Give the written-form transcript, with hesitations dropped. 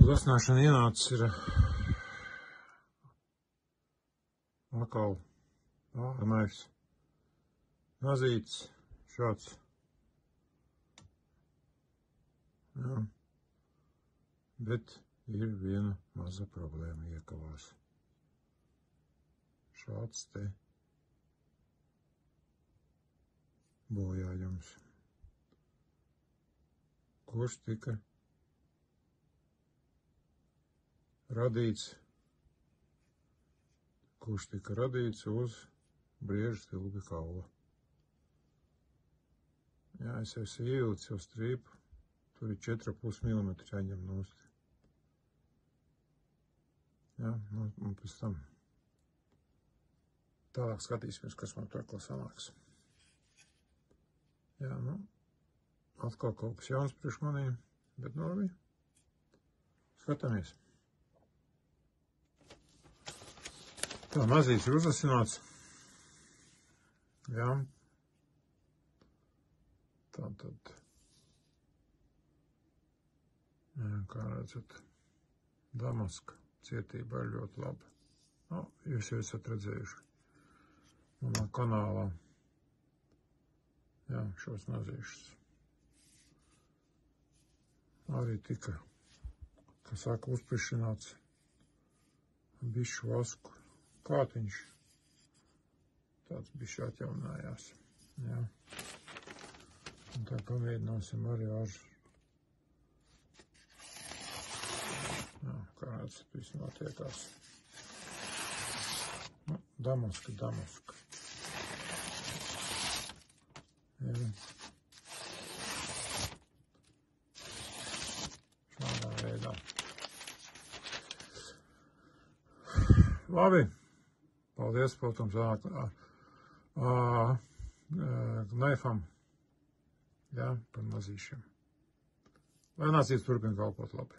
Glasināšana ienācis ir atkal maifs. Mazīts šāds. Jā. Bet ir viena maza problēma iekavās. Šāds te bojājums, kurš tika radīts uz brieža stilbi kaula. Jā, es esmu ievilcis jau strīpu, tur ir 4,5 mm jāņem nost. Jā, un pēc tam tālāk skatīsimies, kas man tur sanāks. Jā, atkal kaut kas jauns priekš maniem, bet labi. Skatāmies. Tā, mazīts ir uzasināts. Jā. Tātad. Jā, kā redzat, Damaska cietība ir ļoti laba. Jūs jau esat redzējuši manā kanālā. Jā, šos mazīšus. Arī tika, kā saka, uzprišināts bišu vasku. Kātiņš tāds bišķi atjaunājās. Jā. Un tā pamēģināsim arī ar, jā, kā redzat, viss notiekās. Damaska. Jā. Šādā veidā. Labi. Paldies, protams, Naifam, jā, par mazīšiem. Lai nācīs turpina kalpot labi.